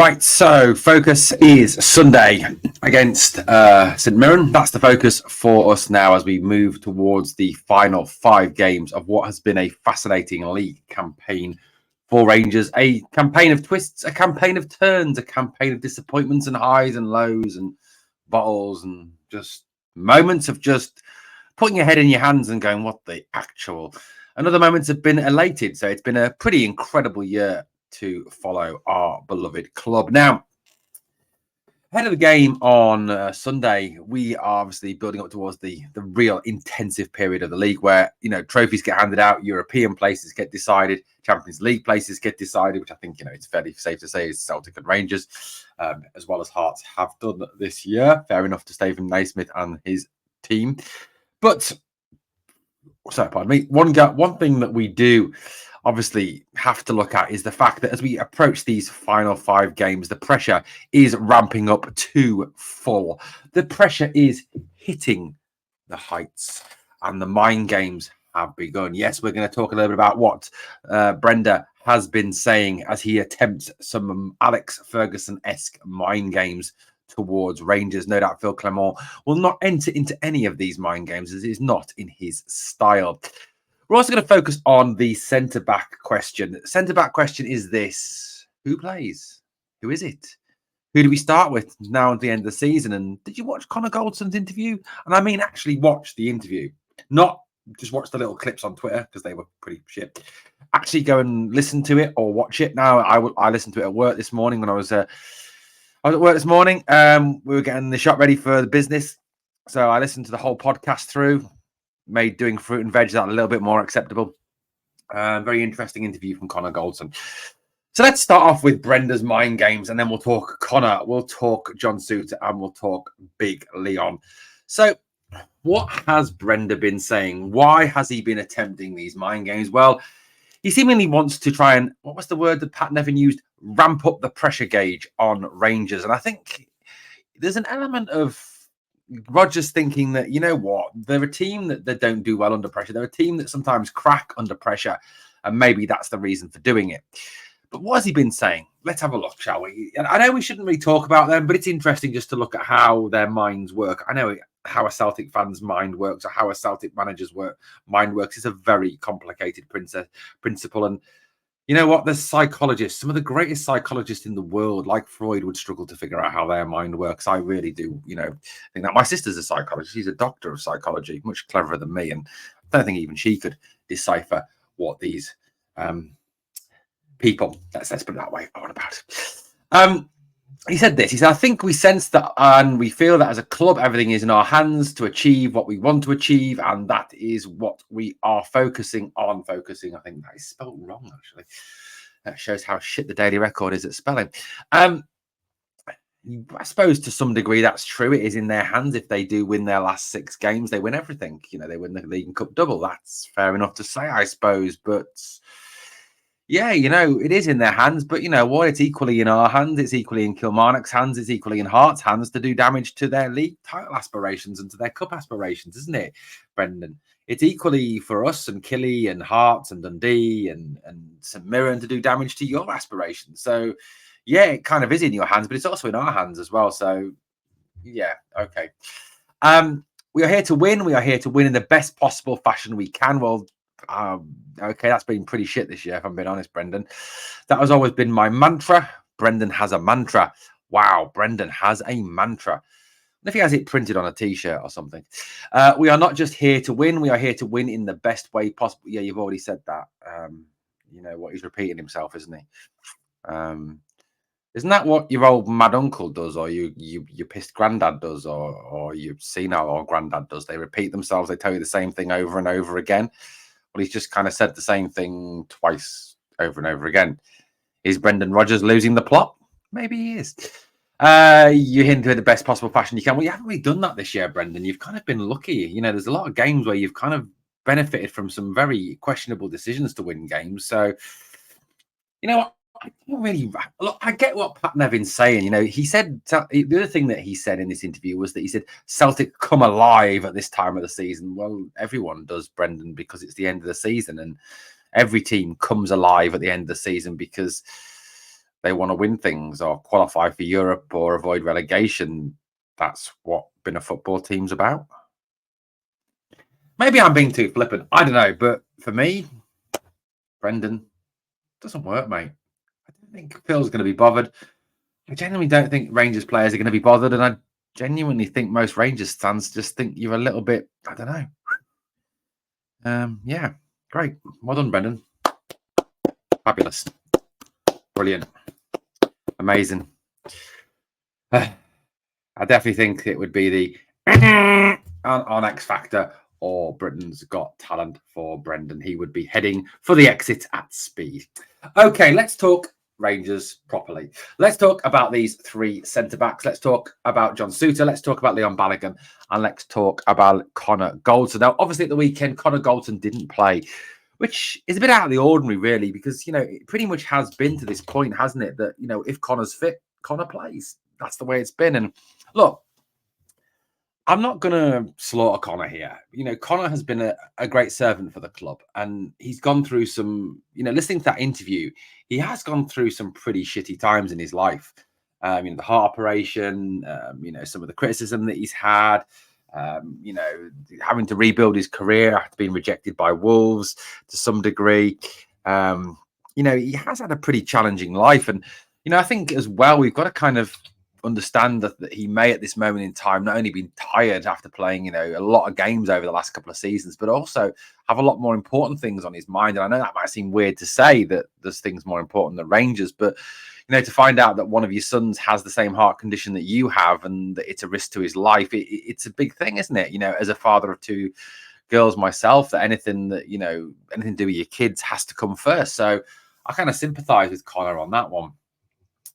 Right, so focus is Sunday against St Mirren. That's the focus for us now as we move towards the final 5 games of what has been a fascinating league campaign for Rangers. A campaign of twists, a campaign of turns, a campaign of disappointments and highs and lows and bottles and just moments of just putting your head in your hands and going, what the actual... And other moments have been elated. So it's been a pretty incredible year to follow our beloved club. Now, ahead of the game on Sunday, we are obviously building up towards the real intensive period of the league where, you know, trophies get handed out, European places get decided, Champions League places get decided, which I think, you know, it's fairly safe to say is Celtic and Rangers, as well as Hearts have done this year. Fair enough to Stephen Naismith and his team. But, sorry, pardon me, one thing that we do obviously have to look at is the fact that as we approach these final 5 games, the pressure is ramping up to full. The pressure is hitting the heights and the mind games have begun. Yes, we're going to talk a little bit about what Brenda has been saying as he attempts some Alex Ferguson-esque mind games towards Rangers. No doubt Phil Clement will not enter into any of these mind games as it is not in his style. We're also going to focus on the centre-back question. The centre-back question is this. Who plays? Who is it? Who do we start with now at the end of the season? And did you watch Connor Goldson's interview? And I mean actually watch the interview. Not just watch the little clips on Twitter because they were pretty shit. Actually go and listen to it or watch it. Now, I listened to it at work this morning when I was at work this morning. We were getting the shop ready for the business. So I listened to the whole podcast through. Made doing fruit and veg that a little bit more acceptable. Very interesting interview from Connor Goldson. So let's start off with Brenda's mind games, and then we'll talk Connor, we'll talk John Suter, and we'll talk Big Leon. So what has Brenda been saying? Why has he been attempting these mind games? Well, he seemingly wants to try and, what was the word that Pat Nevin used? Ramp up the pressure gauge on Rangers. And I think there's an element of Rodgers thinking that, you know what, they're a team that don't do well under pressure. They're a team that sometimes crack under pressure, and maybe that's the reason for doing it. But what has he been saying? Let's have a look, shall we? And I know we shouldn't really talk about them, but it's interesting just to look at how their minds work. I know how a Celtic fan's mind works or how a Celtic manager's mind works. It's a very complicated principle. And you know what? There's psychologists, some of the greatest psychologists in the world, like Freud, would struggle to figure out how their mind works. I really do, you know, think that my sister's a psychologist. She's a doctor of psychology, much cleverer than me. And I don't think even she could decipher what these people, let's put it that way, are on about. He said this. He said, I think we sense that and we feel that as a club, everything is in our hands to achieve what we want to achieve. And that is what we are focusing on. I think that is spelled wrong, actually. That shows how shit the Daily Record is at spelling. I suppose to some degree that's true. It is in their hands. If they do win their last 6 games, they win everything. You know, they win the League and Cup double. That's fair enough to say, I suppose. But yeah, you know, it is in their hands, but you know what? It's equally in our hands. It's equally in Kilmarnock's hands. It's equally in Hearts' hands to do damage to their league title aspirations and to their cup aspirations, isn't it, Brendan? It's equally for us and Killy and Hearts and Dundee and St Mirren to do damage to your aspirations. So, yeah, it kind of is in your hands, but it's also in our hands as well. So, yeah, okay. We are here to win. We are here to win in the best possible fashion we can. Well, okay, that's been pretty shit this year, if I'm being honest, Brendan. That has always been my mantra. Brendan has a mantra. Wow, Brendan has a mantra. And if he has it printed on a t-shirt or something. We are not just here to win. We are here to win in the best way possible. Yeah, you've already said that. You know what? He's repeating himself, isn't he? Isn't that what your old mad uncle does, or your pissed granddad does, or your senile or granddad does? They repeat themselves. They tell you the same thing over and over again. Well, he's just kind of said the same thing twice over and over again. Is Brendan Rodgers losing the plot? Maybe he is. You hint at the best possible fashion you can. Well, you haven't really done that this year, Brendan. You've kind of been lucky. You know, there's a lot of games where you've kind of benefited from some very questionable decisions to win games. So, you know what? I don't really look. I get what Pat Nevin's saying. You know, he said the other thing that he said in this interview was that he said Celtic come alive at this time of the season. Well, everyone does, Brendan, because it's the end of the season, and every team comes alive at the end of the season because they want to win things or qualify for Europe or avoid relegation. That's what being a football team's about. Maybe I'm being too flippant. I don't know. But for me, Brendan, doesn't work, mate. I don't think Phil's going to be bothered. I genuinely don't think Rangers players are going to be bothered. And I genuinely think most Rangers fans just think you're a little bit, I don't know. Yeah, great. Well done, Brendan. Fabulous. Brilliant. Amazing. I definitely think it would be the on X Factor or Britain's Got Talent for Brendan. He would be heading for the exit at speed. Okay, let's talk Rangers properly. Let's talk about these three centre-backs. Let's talk about John Souttar. Let's talk about Leon Balogun. And let's talk about Connor Goldson. Now, obviously, at the weekend, Connor Goldson didn't play, which is a bit out of the ordinary, really, because, it pretty much has been to this point, hasn't it, that, if Connor's fit, Connor plays. That's the way it's been. And look, I'm not going to slaughter Connor here. Connor has been a great servant for the club, and he's gone through some, listening to that interview, he has gone through some pretty shitty times in his life. The heart operation, some of the criticism that he's had, having to rebuild his career after being rejected by Wolves to some degree. He has had a pretty challenging life. And, I think as well, we've got to kind of understand that he may at this moment in time not only be tired after playing a lot of games over the last couple of seasons, but also have a lot more important things on his mind. And I know that might seem weird to say that there's things more important than Rangers, but to find out that one of your sons has the same heart condition that you have and that it's a risk to his life, it's a big thing, isn't it? As a father of two girls myself, that anything to do with your kids has to come first. So I kind of sympathize with Connor on that one.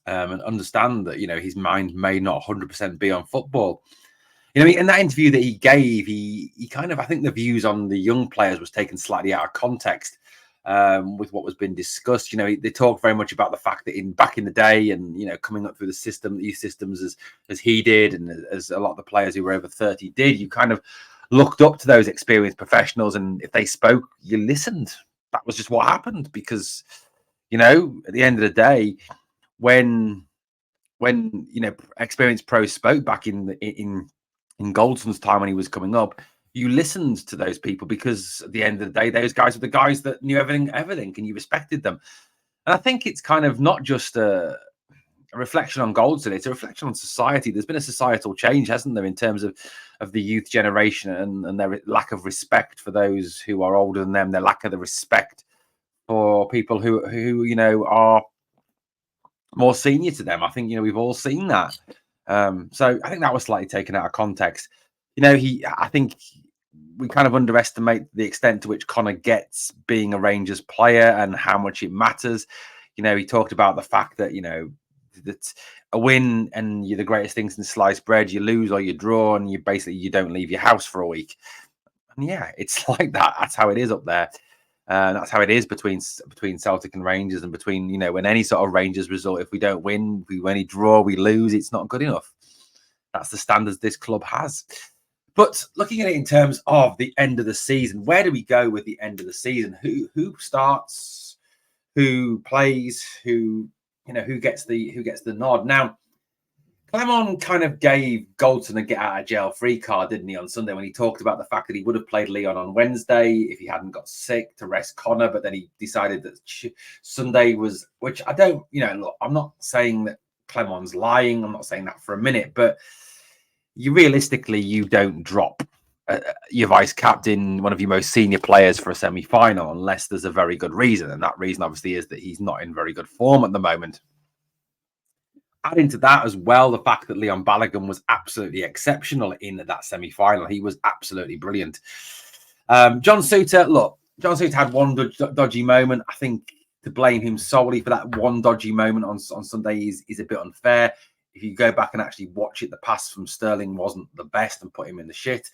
And understand that, his mind may not 100% be on football. In that interview that he gave, he kind of, I think the views on the young players was taken slightly out of context with what was being discussed. They talked very much about the fact that back in the day and, coming up through these systems as he did and as a lot of the players who were over 30 did, you kind of looked up to those experienced professionals. And if they spoke, you listened. That was just what happened because, at the end of the day, when experienced pros spoke back in Goldson's time when he was coming up, you listened to those people because at the end of the day, those guys were the guys that knew everything, and you respected them. And I think it's kind of not just a reflection on Goldson; it's a reflection on society. There's been a societal change, hasn't there, in terms of the youth generation and their lack of respect for those who are older than them, their lack of the respect for people who are more senior to them. I think we've all seen that. So I think that was slightly taken out of context. I think we kind of underestimate the extent to which Connor gets being a Rangers player and how much it matters. He talked about the fact that that a win and you're the greatest thing since sliced bread. You lose or you draw, and you don't leave your house for a week. And yeah, it's like that. That's how it is up there. That's how it is between Celtic and Rangers, and between when any sort of Rangers result, if we don't win, we only draw, we lose, it's not good enough. That's the standards this club has. But looking at it in terms of the end of the season, where do we go with the end of the season? Who starts? Who plays? Who gets the nod? Now, Clement kind of gave Goldson a get out of jail free card, didn't he, on Sunday, when he talked about the fact that he would have played Leon on Wednesday if he hadn't got sick to rest Connor, but then he decided that Sunday was, which I don't, look, I'm not saying that Clement's lying. I'm not saying that for a minute, but you don't drop your vice captain, one of your most senior players, for a semi-final unless there's a very good reason. And that reason obviously is that he's not in very good form at the moment. Adding to that as well, the fact that Leon Balogun was absolutely exceptional in that semi-final. He was absolutely brilliant. John Souttar had one dodgy moment. I think to blame him solely for that one dodgy moment on Sunday is a bit unfair. If you go back and actually watch it, the pass from Sterling wasn't the best and put him in the shit.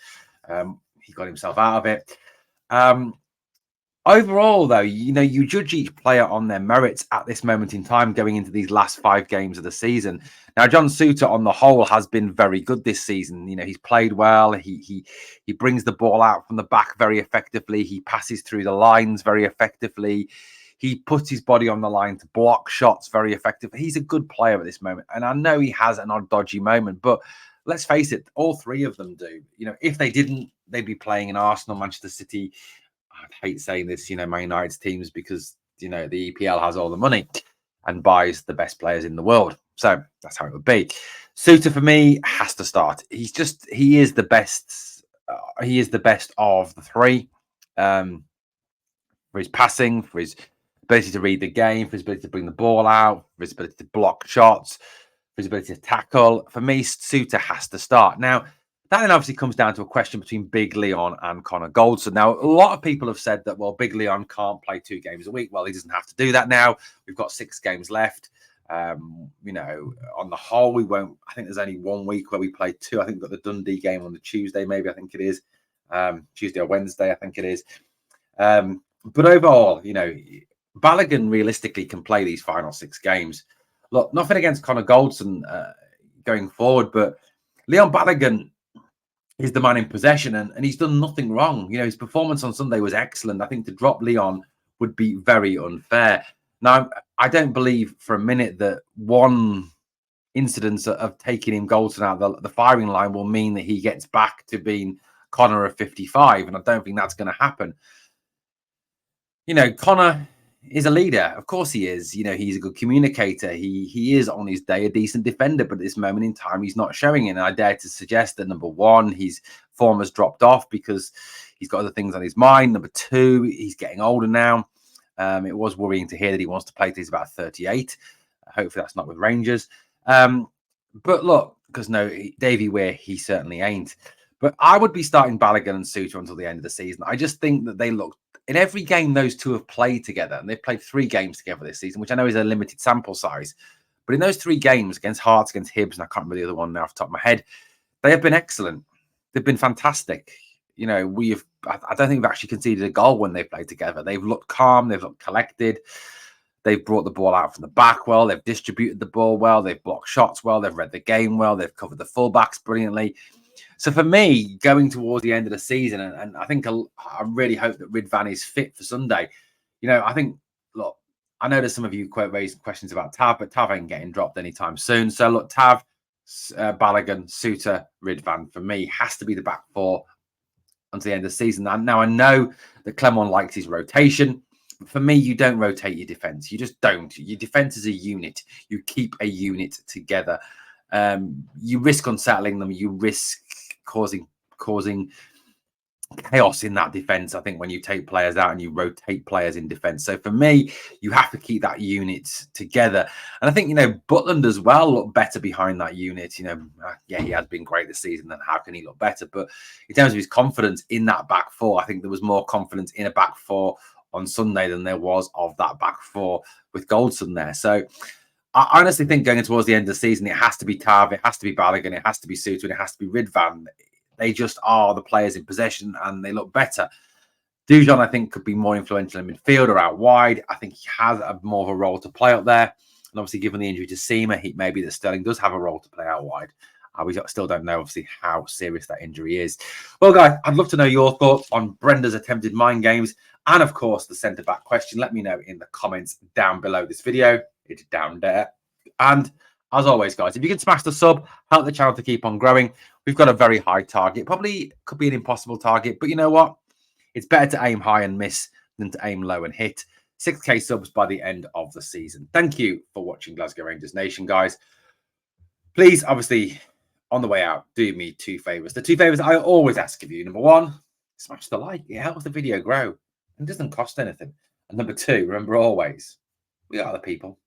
He got himself out of it. Overall, though, you judge each player on their merits at this moment in time going into these last 5 games of the season. Now, John Souttar, on the whole, has been very good this season. He's played well. He brings the ball out from the back very effectively. He passes through the lines very effectively. He puts his body on the line to block shots very effective. He's a good player at this moment. And I know he has an odd dodgy moment, but let's face it, all three of them do. If they didn't, they'd be playing in Arsenal, Manchester City. I hate saying this, Man United's teams, because, the EPL has all the money and buys the best players in the world. So that's how it would be. Souttar, for me, has to start. He is the best. He is the best of the three. For his passing, for his ability to read the game, for his ability to bring the ball out, for his ability to block shots, for his ability to tackle. For me, Souttar has to start. Now, that then obviously comes down to a question between Big Leon and Connor Goldson. Now, a lot of people have said that, well, Big Leon can't play 2 games a week. Well, he doesn't have to do that now. We've got 6 games left. On the whole, we won't. I think there's only 1 week where we play 2. I think we've got the Dundee game on the Tuesday, maybe. I think it is Tuesday or Wednesday. I think it is. But overall, Balogun realistically can play these final 6 games. Look, nothing against Connor Goldson going forward, but Leon Balogun is the man in possession, and he's done nothing wrong. His performance on Sunday was excellent. I think to drop Leon would be very unfair. Now, I don't believe for a minute that one incident of taking him Goldson out the firing line will mean that he gets back to being Connor of 55, and I don't think that's going to happen. Connor is a leader. Of course he is. He's a good communicator. He is on his day a decent defender, but at this moment in time, he's not showing it. And I dare to suggest that, number 1, his form has dropped off because he's got other things on his mind. Number 2, he's getting older now. It was worrying to hear that he wants to play till he's about 38. Hopefully that's not with Rangers. But look, because no, Davy Weir, he certainly ain't. But I would be starting Balogun and Souttar until the end of the season. I just think that they look, in every game those two have played together, and they've played 3 games together this season, which I know is a limited sample size. But in those 3 games against Hearts, against Hibs, and I can't remember the other one now off the top of my head, they have been excellent. They've been fantastic. I don't think we've actually conceded a goal when they've played together. They've looked calm. They've looked collected. They've brought the ball out from the back well. They've distributed the ball well. They've blocked shots well. They've read the game well. They've covered the fullbacks brilliantly. So for me, going towards the end of the season, and I think I really hope that Ridvan is fit for Sunday. I think, look, I know there's some of you raising questions about Tav, but Tav ain't getting dropped anytime soon. So look, Tav, Balogun, Souttar, Ridvan, for me, has to be the back 4 until the end of the season. Now, I know that Clement likes his rotation. But for me, you don't rotate your defence. You just don't. Your defence is a unit. You keep a unit together. You risk unsettling them. You risk causing chaos in that defense, I think, when you take players out and you rotate players in defense. So for me, you have to keep that unit together. And I think, Butland as well look better behind that unit. Yeah, he has been great this season, and how can he look better? But in terms of his confidence in that back 4, I think there was more confidence in a back 4 on Sunday than there was of that back 4 with Goldson there. So I honestly think going towards the end of the season, it has to be Tav, it has to be Balogun, it has to be Souttar, and it has to be Ridvan. They just are the players in possession, and they look better. Dujon, I think, could be more influential in midfield or out wide. I think he has more of a role to play up there. And obviously, given the injury to Seema, maybe that Sterling does have a role to play out wide. We still don't know, obviously, how serious that injury is. Well, guys, I'd love to know your thoughts on Brenda's attempted mind games and, of course, the centre-back question. Let me know in the comments down below this video. It's down there. And as always, guys, if you can smash the sub, help the channel to keep on growing. We've got a very high target. Probably could be an impossible target, but you know what? It's better to aim high and miss than to aim low and hit. 6K subs by the end of the season. Thank you for watching Glasgow Rangers Nation, guys. Please, obviously, on the way out, do me 2 favours. The 2 favours I always ask of you. Number 1, smash the like. It helps the video grow and doesn't cost anything. And number 2, remember always, we are the people.